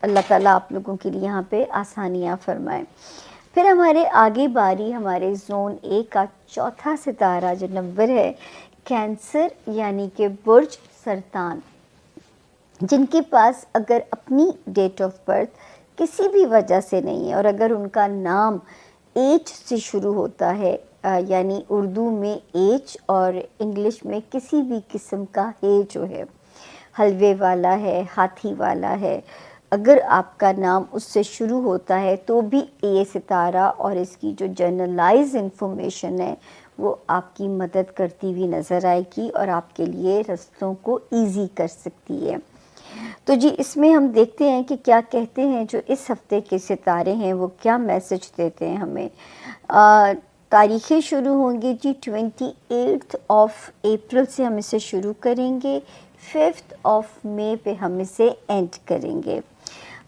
اللہ تعالیٰ آپ لوگوں کے لیے یہاں پہ آسانیاں فرمائیں۔ پھر ہمارے آگے باری ہمارے زون اے کا چوتھا ستارہ جو نمبر ہے کینسر، یعنی کہ برج سرطان، جن کے پاس اگر اپنی ڈیٹ آف برتھ کسی بھی وجہ سے نہیں ہے اور اگر ان کا نام ایچ سے شروع ہوتا ہے، یعنی اردو میں ایچ اور انگلش میں کسی بھی قسم کا ہے جو ہے، حلوے والا ہے، ہاتھی والا ہے، اگر آپ کا نام اس سے شروع ہوتا ہے تو بھی یہ ستارہ اور اس کی جو جنرلائز انفارمیشن ہے وہ آپ کی مدد کرتی ہوئی نظر آئے گی اور آپ کے لیے رستوں کو ایزی کر سکتی ہے۔ تو جی اس میں ہم دیکھتے ہیں کہ کیا کہتے ہیں جو اس ہفتے کے ستارے ہیں، وہ کیا میسج دیتے ہیں ہمیں۔ تاریخیں شروع ہوں گی جی 28 اپریل سے ہم اسے شروع کریں گے، 5 مئی پہ ہم اسے اینڈ کریں گے۔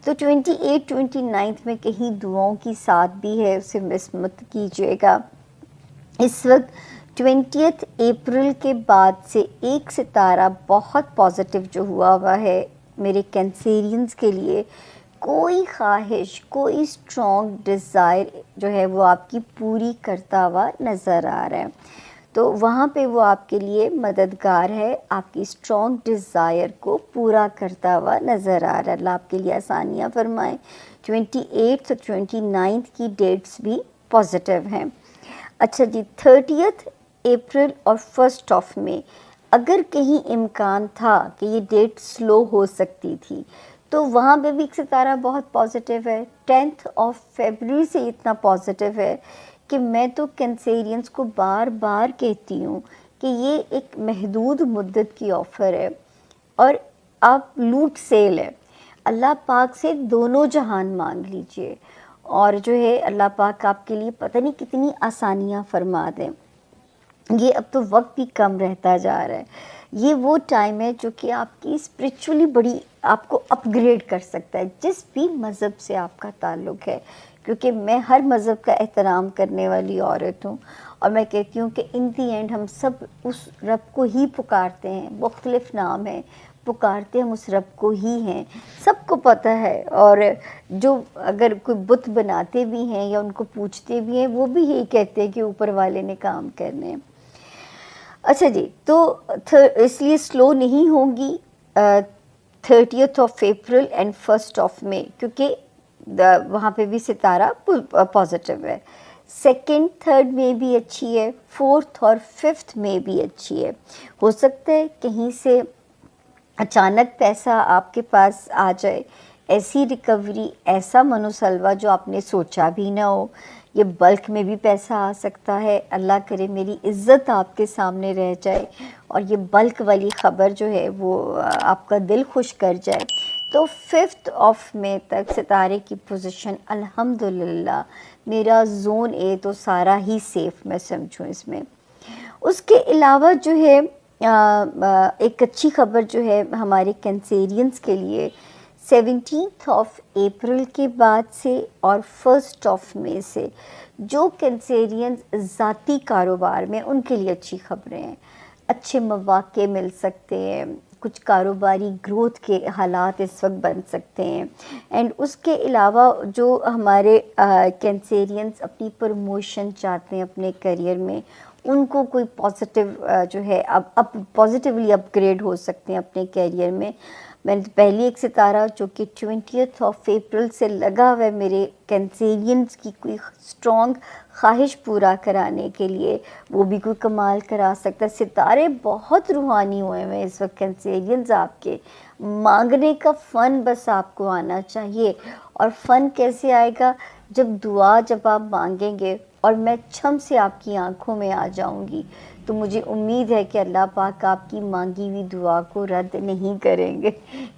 تو 29 میں کہیں دعاؤں کی ساتھ بھی ہے، اسے مس مت کیجیے گا۔ اس وقت 20 اپریل کے بعد سے ایک ستارہ بہت پازیٹیو جو ہوا ہے میرے کینسیرینز کے لیے، کوئی خواہش، کوئی اسٹرانگ ڈیزائر جو ہے وہ آپ کی پوری کرتا ہوا نظر آ رہا ہے، تو وہاں پہ وہ آپ کے لیے مددگار ہے، آپ کی اسٹرانگ ڈیزائر کو پورا کرتا ہوا نظر آ رہا ہے۔ اللہ آپ کے لیے آسانیاں فرمائیں۔ 28 اور 29 کی ڈیٹس بھی پازیٹیو ہیں۔ اچھا جی 30 اپریل اور 1 مئی اگر کہیں امکان تھا کہ یہ ڈیٹ سلو ہو سکتی تھی تو وہاں پہ بھی ایک ستارہ بہت پازیٹیو ہے۔ 10 فیبروری سے اتنا پازیٹیو ہے کہ میں تو کینسیرینز کو بار بار کہتی ہوں کہ یہ ایک محدود مدت کی آفر ہے اور آپ لوٹ سیل ہے۔ اللہ پاک سے دونوں جہان مانگ لیجئے اور جو ہے اللہ پاک آپ کے لیے پتہ نہیں کتنی آسانیاں فرما دیں۔ یہ اب تو وقت بھی کم رہتا جا رہا ہے، یہ وہ ٹائم ہے جو کہ آپ کی اسپریچولی بڑی آپ کو اپ گریڈ کر سکتا ہے، جس بھی مذہب سے آپ کا تعلق ہے، کیونکہ میں ہر مذہب کا احترام کرنے والی عورت ہوں اور میں کہتی ہوں کہ ان دی اینڈ ہم سب اس رب کو ہی پکارتے ہیں، مختلف نام ہیں، پکارتے ہم اس رب کو ہی ہیں، سب کو پتہ ہے، اور جو اگر کوئی بت بناتے بھی ہیں یا ان کو پوچھتے بھی ہیں وہ بھی یہی کہتے ہیں کہ اوپر والے نے کام کرنے ہیں۔ اچھا جی تو اس لیے سلو نہیں ہوگی 30 اپریل اینڈ 1 مئی، کیونکہ وہاں پہ بھی ستارہ پازیٹیو ہے۔ 2 3 مئی بھی اچھی ہے، 4 اور 5 مئی بھی اچھی ہے۔ ہو سکتا ہے کہیں سے اچانک پیسہ آپ کے پاس آ جائے، ایسی ریکوری، ایسا منوسلوا جو آپ نے سوچا بھی نہ ہو، یہ بلک میں بھی پیسہ آ سکتا ہے۔ اللہ کرے میری عزت آپ کے سامنے رہ جائے اور یہ بلک والی خبر جو ہے وہ آپ کا دل خوش کر جائے۔ تو 5 مئی تک ستارے کی پوزیشن الحمدللہ میرا زون اے تو سارا ہی سیف میں سمجھوں اس میں۔ اس کے علاوہ جو ہے ایک اچھی خبر جو ہے ہمارے کینسیرینز کے لیے 17 اپریل کے بعد سے اور 1 مئی سے جو کینسیرینز ذاتی کاروبار میں، ان کے لیے اچھی خبریں ہیں، اچھے مواقع مل سکتے ہیں، کچھ کاروباری گروتھ کے حالات اس وقت بن سکتے ہیں۔ اینڈ اس کے علاوہ جو ہمارے کینسیرینز اپنی پروموشن چاہتے ہیں اپنے کیریئر میں، ان کو کوئی پازیٹیو جو ہے اب پازیٹیولی اپ گریڈ ہو سکتے ہیں اپنے کیریئر میں۔ میں نے پہلی ایک ستارہ جو کہ 20 اپریل سے لگا ہوا ہے میرے کینسیرینز کی کوئی اسٹرانگ خواہش پورا کرانے کے لیے، وہ بھی کوئی کمال کرا سکتا ہے۔ ستارے بہت روحانی ہوئے ہیں اس وقت کینسیرینز آپ کے، مانگنے کا فن بس آپ کو آنا چاہیے۔ اور فن کیسے آئے گا؟ جب آپ مانگیں گے اور میں چھم سے آپ کی آنکھوں میں آ جاؤں گی تو مجھے امید ہے کہ اللہ پاک آپ کی مانگی ہوئی دعا کو رد نہیں کریں گے،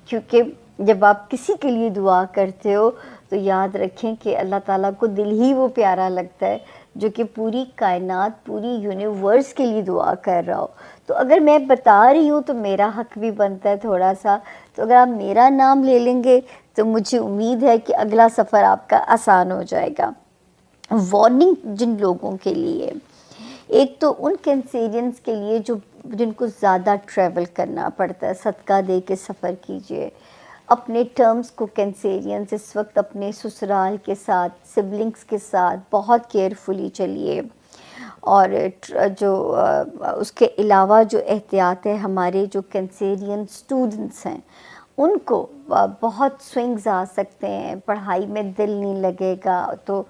کیونکہ جب آپ کسی کے لیے دعا کرتے ہو تو یاد رکھیں کہ اللہ تعالیٰ کو دل ہی وہ پیارا لگتا ہے جو کہ پوری کائنات، پوری یونیورس کے لیے دعا کر رہا ہو۔ تو اگر میں بتا رہی ہوں تو میرا حق بھی بنتا ہے تھوڑا سا، تو اگر آپ میرا نام لے لیں گے تو مجھے امید ہے کہ اگلا سفر آپ کا آسان ہو جائے گا۔ وارننگ جن لوگوں کے لیے، ایک تو ان کینسیرینز کے لیے جن کو زیادہ ٹریول کرنا پڑتا ہے، صدقہ دے کے سفر کیجئے، اپنے ٹرمز کو کینسیرینز اس وقت اپنے سسرال کے ساتھ، سبلنگس کے ساتھ بہت کیئرفلی چلیے. اور جو اس کے علاوہ جو احتیاط ہے، ہمارے جو کینسیرین اسٹوڈنٹس ہیں ان کو بہت سوئنگز آ سکتے ہیں، پڑھائی میں دل نہیں لگے گا. تو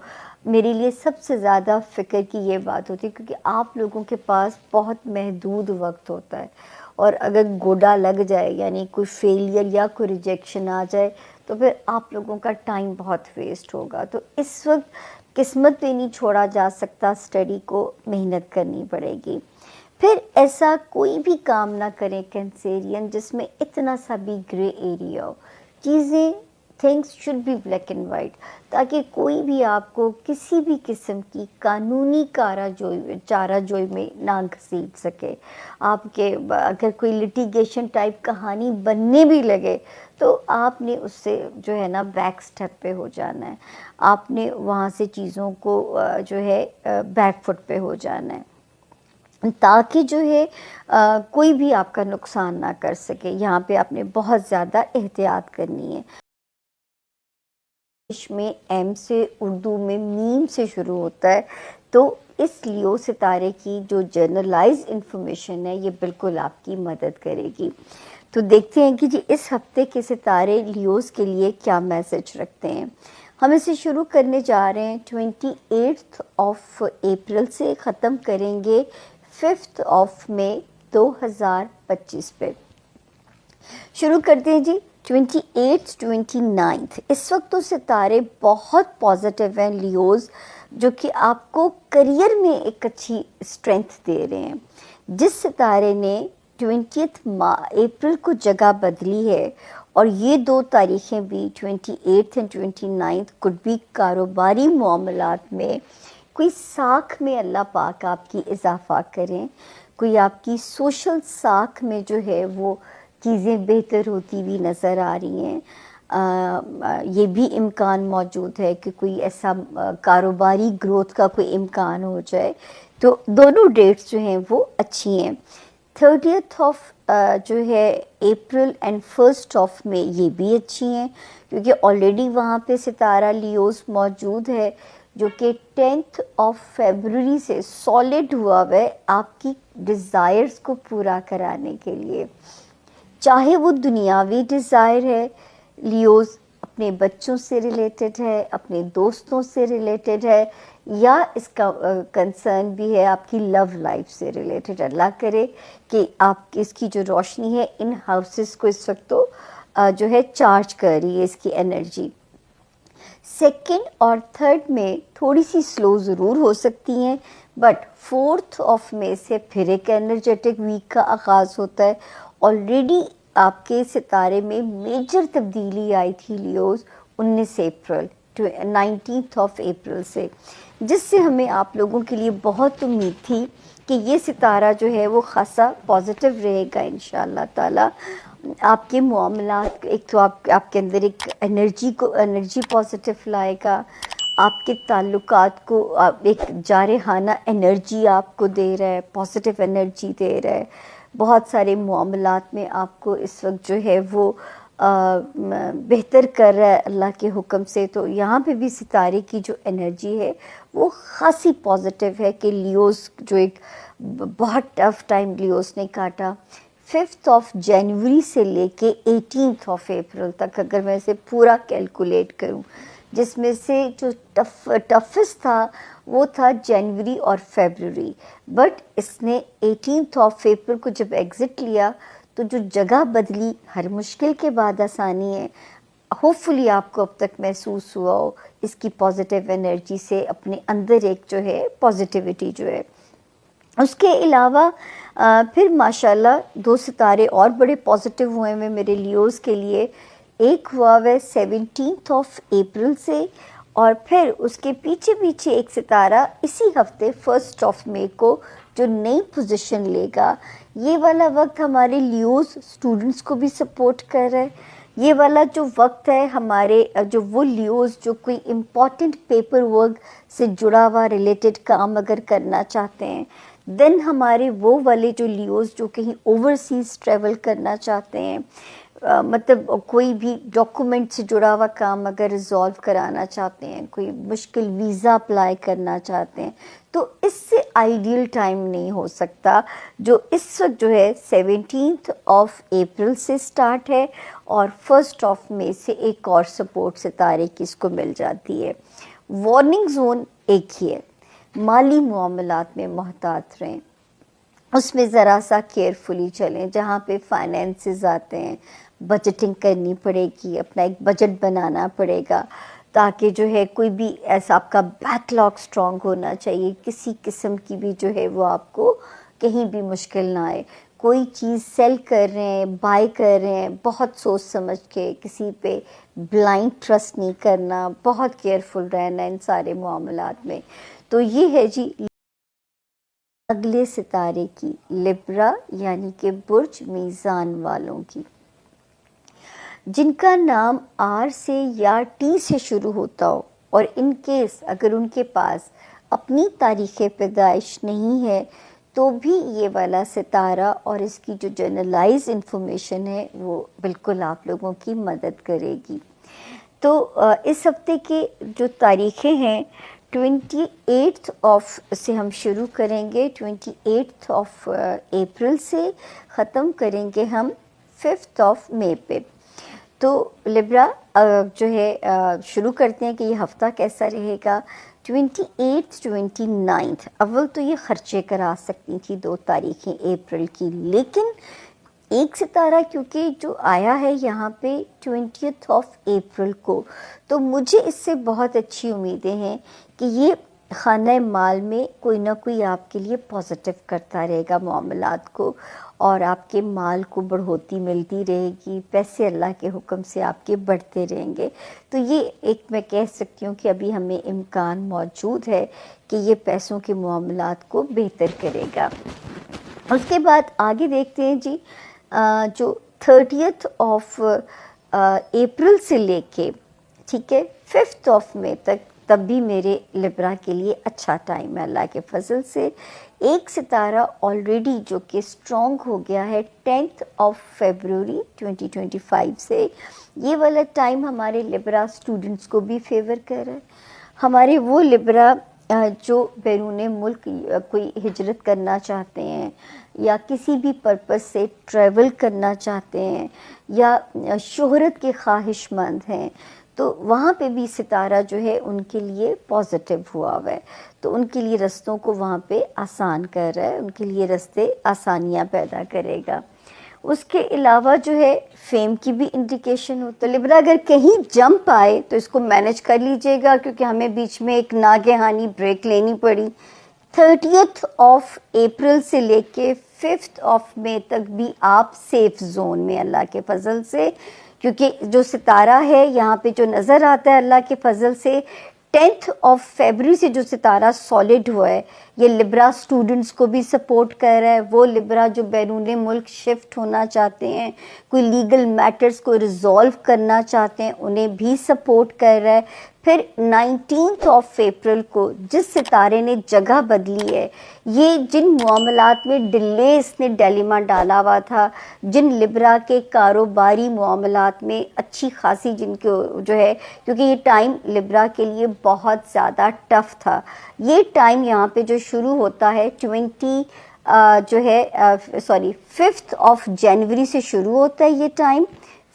میرے لیے سب سے زیادہ فکر کی یہ بات ہوتی ہے، کیونکہ آپ لوگوں کے پاس بہت محدود وقت ہوتا ہے، اور اگر گوڈا لگ جائے یعنی کوئی فیلئر یا کوئی ریجیکشن آ جائے تو پھر آپ لوگوں کا ٹائم بہت ویسٹ ہوگا. تو اس وقت قسمت پہ نہیں چھوڑا جا سکتا، اسٹڈی کو محنت کرنی پڑے گی. پھر ایسا کوئی بھی کام نہ کریں کینسیرین جس میں اتنا سا بھی گرے ایریا ہو. چیزیں things should be black and white, تاکہ کوئی بھی آپ کو کسی بھی قسم کی قانونی چارہ جوئی میں نہ گھسیٹ سکے. آپ کے اگر کوئی لٹیگیشن ٹائپ کہانی بننے بھی لگے تو آپ نے اس سے جو ہے نا بیک سٹیپ پہ ہو جانا ہے، آپ نے وہاں سے چیزوں کو جو ہے بیک فٹ پہ ہو جانا ہے، تاکہ جو ہے کوئی بھی آپ کا نقصان نہ کر سکے. یہاں پہ آپ نے بہت زیادہ احتیاط کرنی ہے. انگلش میں ایم سے، اردو میں میم سے شروع ہوتا ہے، تو اس لیو ستارے کی جو جرنلائز انفارمیشن ہے یہ بالکل آپ کی مدد کرے گی. تو دیکھتے ہیں کہ جی اس ہفتے کے ستارے لیوز کے لیے کیا میسج رکھتے ہیں. ہم اسے شروع کرنے جا رہے ہیں 28 اپریل سے، ختم کریں گے 5 مئی 2025 پہ. شروع کرتے ہیں جی 29. اس وقت تو ستارے بہت پازیٹیو ہیں لیوز، جو کہ آپ کو کریئر میں ایک اچھی اسٹرینتھ دے رہے ہیں. جس ستارے نے 20 اپریل کو جگہ بدلی ہے، اور یہ دو تاریخیں بھی 28 اور 29 کڈ بھی کاروباری معاملات میں کوئی ساکھ میں اللہ پاک آپ کی اضافہ کریں، کوئی آپ کی سوشل ساکھ میں جو ہے وہ چیزیں بہتر ہوتی بھی نظر آ رہی ہیں. یہ بھی امکان موجود ہے کہ کوئی ایسا کاروباری گروتھ کا کوئی امکان ہو جائے. تو دونوں ڈیٹس جو ہیں وہ اچھی ہیں. 30 جو ہے اپریل اینڈ 1 مئی یہ بھی اچھی ہیں، کیونکہ آلریڈی وہاں پہ ستارہ لیوز موجود ہے جو کہ 10 فیبروری سے سالڈ ہوا ہے آپ کی ڈیزائرز کو پورا کرانے کے لیے. چاہے وہ دنیاوی ڈیزائر ہے، لیوز اپنے بچوں سے ریلیٹڈ ہے، اپنے دوستوں سے ریلیٹڈ ہے، یا اس کا کنسرن بھی ہے آپ کی لو لائف سے ریلیٹڈ. اللہ کرے کہ آپ کی اس کی جو روشنی ہے ان ہاؤسز کو اس وقت تو جو ہے چارج کر رہی ہے اس کی انرجی. 2 اور 3 میں تھوڑی سی سلو ضرور ہو سکتی ہیں، بٹ 4 مئی سے پھر ایک انرجیٹک ویک کا آغاز ہوتا ہے. آلریڈی آپ کے ستارے میں میجر تبدیلی آئی تھی لیوز 19 اپریل 19 اپریل سے، جس سے ہمیں آپ لوگوں کے لیے بہت امید تھی کہ یہ ستارہ جو ہے وہ خاصا پازیٹیو رہے گا انشاءاللہ تعالی. آپ کے معاملات، ایک تو آپ کے اندر ایک انرجی پازیٹیو لائے گا، آپ کے تعلقات کو ایک جارحانہ انرجی آپ کو دے رہا ہے، پازیٹیو انرجی دے رہا ہے. بہت سارے معاملات میں آپ کو اس وقت جو ہے وہ بہتر کر رہا ہے اللہ کے حکم سے. تو یہاں پہ بھی ستارے کی جو انرجی ہے وہ خاصی پازیٹیو ہے کہ لیوز جو ایک بہت ٹف ٹائم لیوز نے کاٹا 5 جنوری سے لے کے 18 اپریل تک، اگر میں اسے پورا کیلکولیٹ کروں، جس میں سے جو ٹفسٹ تھا وہ تھا جنوری اور فیبروری. بٹ اس نے 18 اپریل کو جب ایگزٹ لیا تو جو جگہ بدلی، ہر مشکل کے بعد آسانی ہے. ہوپ فلی آپ کو اب تک محسوس ہوا ہو اس کی پازیٹیو انرجی سے اپنے اندر ایک جو ہے پازیٹیوٹی جو ہے. اس کے علاوہ پھر ماشاءاللہ 2 ستارے اور بڑے پازیٹیو ہوئے ہیں میرے لیوز کے لیے. ایک ہوا ہے 17 اپریل سے، اور پھر اس کے پیچھے ایک ستارہ اسی ہفتے 1 مئی کو جو نئی پوزیشن لے گا. یہ والا وقت ہمارے لیوز اسٹوڈنٹس کو بھی سپورٹ کر رہا ہے. یہ والا جو وقت ہے ہمارے جو وہ لیوز جو کوئی امپورٹنٹ پیپر ورک سے جڑا ہوا ریلیٹڈ کام اگر کرنا چاہتے ہیں، دین ہمارے وہ والے جو لیوز جو کہیں اوورسیز ٹریول کرنا چاہتے ہیں، مطلب کوئی بھی ڈاکومنٹ سے جڑا ہوا کام اگر ریزالو کرانا چاہتے ہیں، کوئی مشکل ویزا اپلائی کرنا چاہتے ہیں، تو اس سے آئیڈیل ٹائم نہیں ہو سکتا جو اس وقت جو ہے 17 اپریل سے سٹارٹ ہے، اور 1 مئی سے ایک اور سپورٹ ستارے کی اس کو مل جاتی ہے۔ وارننگ زون ایک ہی ہے، مالی معاملات میں محتاط رہیں، اس میں ذرا سا کیئرفلی چلیں، جہاں پہ فائنینسز آتے ہیں بجٹنگ کرنی پڑے گی، اپنا ایک بجٹ بنانا پڑے گا، تاکہ جو ہے کوئی بھی ایسا آپ کا بیک لاگ اسٹرانگ ہونا چاہیے، کسی قسم کی بھی جو ہے وہ آپ کو کہیں بھی مشکل نہ آئے۔ کوئی چیز سیل کر رہے ہیں، بائی کر رہے ہیں، بہت سوچ سمجھ کے، کسی پہ بلائنڈ ٹرسٹ نہیں کرنا، بہت کیئرفل رہنا ان سارے معاملات میں۔ تو یہ ہے جی اگلے ستارے کی، لبرا یعنی کہ برج میزان والوں کی، جن کا نام آر سے یا ٹی سے شروع ہوتا ہو، اور ان کیس اگر ان کے پاس اپنی تاریخ پیدائش نہیں ہے تو بھی یہ والا ستارہ اور اس کی جو جنرلائز انفارمیشن ہے وہ بالکل آپ لوگوں کی مدد کرے گی۔ تو اس ہفتے کے جو تاریخیں ہیں 28 سے ہم شروع کریں گے، 28 اپریل سے ختم کریں گے ہم 5 مئی پہ۔ تو لبرا جو ہے شروع کرتے ہیں کہ یہ ہفتہ کیسا رہے گا۔ 28 29 اول تو یہ خرچے کرا سکتی تھی 2 تاریخیں اپریل کی، لیکن ایک ستارہ کیونکہ جو آیا ہے یہاں پہ 20 اپریل کو، تو مجھے اس سے بہت اچھی امیدیں ہیں کہ یہ خانہ مال میں کوئی نہ کوئی آپ کے لیے پازیٹیو کرتا رہے گا معاملات کو، اور آپ کے مال کو بڑھوتی ملتی رہے گی، پیسے اللہ کے حکم سے آپ کے بڑھتے رہیں گے۔ تو یہ ایک میں کہہ سکتی ہوں کہ ابھی ہمیں امکان موجود ہے کہ یہ پیسوں کے معاملات کو بہتر کرے گا۔ اس کے بعد آگے دیکھتے ہیں جی، جو 30 اپریل سے لے کے ٹھیک ہے 5 مئی تک، تب بھی میرے لبرا کے لیے اچھا ٹائم ہے اللہ کے فضل سے۔ ایک ستارہ آلریڈی جو کہ اسٹرانگ ہو گیا ہے 10 فیبروری 2025 سے، یہ والا ٹائم ہمارے لبرا اسٹوڈنٹس کو بھی فیور کر رہا ہے۔ ہمارے وہ لبرا جو بیرون ملک کوئی ہجرت کرنا چاہتے ہیں، یا کسی بھی پرپس سے ٹریول کرنا چاہتے ہیں، یا شہرت کے خواہش مند ہیں، تو وہاں پہ بھی ستارہ جو ہے ان کے لیے پازیٹیو ہوا ہوا ہے، تو ان کے لیے رستوں کو وہاں پہ آسان کر رہا ہے، ان کے لیے رستے آسانیاں پیدا کرے گا۔ اس کے علاوہ جو ہے فیم کی بھی انڈیکیشن ہو، تو لبرا اگر کہیں جمپ آئے تو اس کو مینج کر لیجئے گا، کیونکہ ہمیں بیچ میں ایک ناگہانی بریک لینی پڑی۔ 30 اپریل سے لے کے 5 مئی تک بھی آپ سیف زون میں اللہ کے فضل سے، کیونکہ جو ستارہ ہے یہاں پہ جو نظر آتا ہے اللہ کے فضل سے 10 فیبروری سے جو ستارہ سالڈ ہوا ہے، یہ لبرا سٹوڈنٹس کو بھی سپورٹ کر رہا ہے۔ وہ لبرا جو بیرون ملک شفٹ ہونا چاہتے ہیں، کوئی لیگل میٹرز کو ریزالو کرنا چاہتے ہیں، انہیں بھی سپورٹ کر رہا ہے۔ پھر 19 اپریل کو جس ستارے نے جگہ بدلی ہے، یہ جن معاملات میں ڈیلے اس نے ڈیلیما ڈالا ہوا تھا، جن لبرا کے کاروباری معاملات میں اچھی خاصی جن کو جو ہے، کیونکہ یہ ٹائم لبرا کے لیے بہت زیادہ ٹف تھا، یہ ٹائم یہاں پہ جو شروع ہوتا ہے 5 جنوری سے شروع ہوتا ہے، یہ ٹائم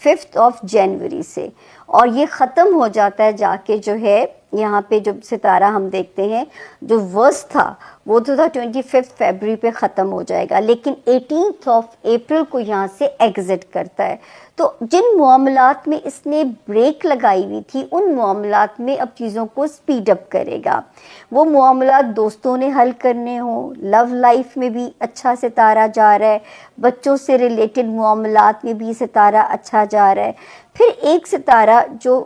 5 جنوری سے، اور یہ ختم ہو جاتا ہے جا کے جو ہے یہاں پہ جو ستارہ ہم دیکھتے ہیں جو ورس تھا وہ تو تھا 25 فیبروری پہ ختم ہو جائے گا، لیکن 18 اپریل کو یہاں سے ایگزٹ کرتا ہے۔ تو جن معاملات میں اس نے بریک لگائی ہوئی تھی ان معاملات میں اب چیزوں کو سپیڈ اپ کرے گا۔ وہ معاملات دوستوں نے حل کرنے ہوں، لو لائف میں بھی اچھا ستارہ جا رہا ہے، بچوں سے ریلیٹڈ معاملات میں بھی ستارہ اچھا جا رہا ہے۔ پھر ایک ستارہ جو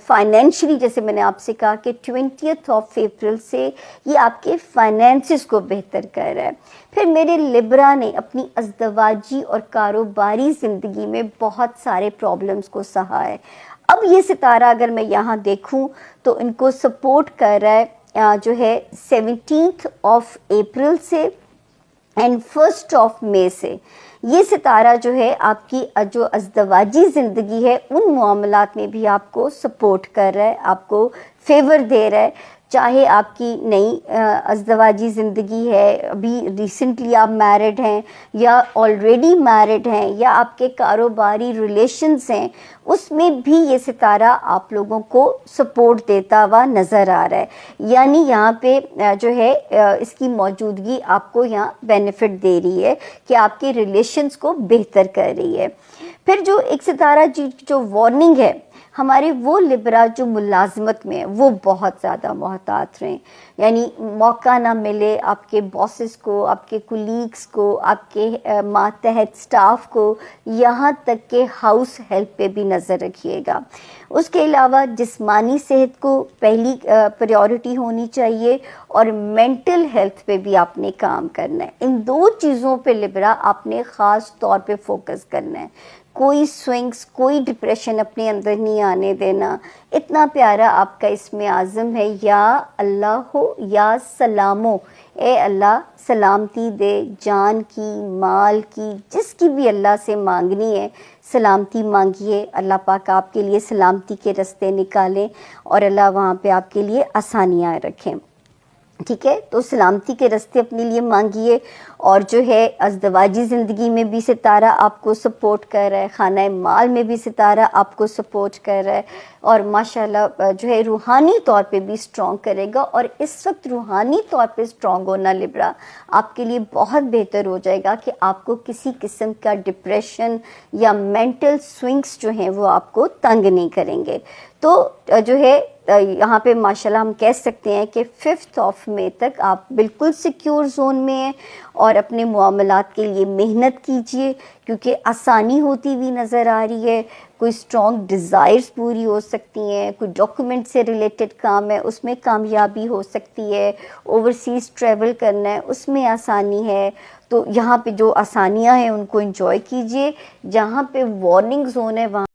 فائنینشلی، جیسے میں نے آپ سے کہا کہ 20 اپریل سے یہ آپ کے فائنینسز کو بہتر کر رہا ہے۔ پھر میرے لبرا نے اپنی ازدواجی اور کاروباری زندگی میں بہت سارے پرابلمز کو سہا ہے، اب یہ ستارہ اگر میں یہاں دیکھوں تو ان کو سپورٹ کر رہا ہے جو ہے 17 اپریل سے اینڈ 1 مئی سے یہ ستارہ جو ہے آپ کی جو ازدواجی زندگی ہے ان معاملات میں بھی آپ کو سپورٹ کر رہا ہے، آپ کو فیور دے رہا ہے. چاہے آپ کی نئی ازدواجی زندگی ہے، ابھی ریسنٹلی آپ میرڈ ہیں یا آلریڈی میرڈ ہیں، یا آپ کے کاروباری ریلیشنز ہیں، اس میں بھی یہ ستارہ آپ لوگوں کو سپورٹ دیتا ہوا نظر آ رہا ہے. یعنی یہاں پہ جو ہے اس کی موجودگی آپ کو یہاں بینیفٹ دے رہی ہے کہ آپ کے ریلیشنز کو بہتر کر رہی ہے. پھر جو ایک ستارہ جو وارننگ ہے ہمارے وہ لبرا جو ملازمت میں ہیں وہ بہت زیادہ محتاط رہیں. یعنی موقع نہ ملے آپ کے باسز کو، آپ کے کولیگز کو، آپ کے ماتحت سٹاف کو، یہاں تک کہ ہاؤس ہیلپ پہ بھی نظر رکھیے گا. اس کے علاوہ جسمانی صحت کو پہلی پریورٹی ہونی چاہیے، اور مینٹل ہیلتھ پہ بھی آپ نے کام کرنا ہے. ان دو چیزوں پہ لبرا آپ نے خاص طور پہ فوکس کرنا ہے. کوئی سوئنگز، کوئی ڈپریشن اپنے اندر نہیں آنے دینا. اتنا پیارا آپ کا اسم اعظم ہے، یا اللہ ہو یا سلامو، اے اللہ سلامتی دے، جان کی، مال کی، جس کی بھی اللہ سے مانگنی ہے سلامتی مانگیے. اللہ پاک آپ کے لیے سلامتی کے رستے نکالیں اور اللہ وہاں پہ آپ کے لیے آسانیاں رکھیں. ٹھیک ہے، تو سلامتی کے رستے اپنے لیے مانگیے. اور جو ہے ازدواجی زندگی میں بھی ستارہ آپ کو سپورٹ کر رہا ہے، خانہ مال میں بھی ستارہ آپ کو سپورٹ کر رہا ہے، اور ماشاءاللہ جو ہے روحانی طور پہ بھی اسٹرانگ کرے گا. اور اس وقت روحانی طور پہ اسٹرانگ ہونا لبرا آپ کے لیے بہت بہتر ہو جائے گا کہ آپ کو کسی قسم کا ڈپریشن یا مینٹل سوئنگس جو ہیں وہ آپ کو تنگ نہیں کریں گے. تو جو ہے یہاں پہ ماشاءاللہ ہم کہہ سکتے ہیں کہ 5 مئی تک آپ بالکل سیکیور زون میں ہیں، اور اپنے معاملات کے لیے محنت کیجئے کیونکہ آسانی ہوتی ہوئی نظر آ رہی ہے. کوئی اسٹرانگ ڈیزائرز پوری ہو سکتی ہیں، کوئی ڈاکومنٹ سے ریلیٹڈ کام ہے اس میں کامیابی ہو سکتی ہے، اوورسیز ٹریول کرنا ہے اس میں آسانی ہے. تو یہاں پہ جو آسانیاں ہیں ان کو انجوائے کیجئے. جہاں پہ وارننگ زون ہے وہاں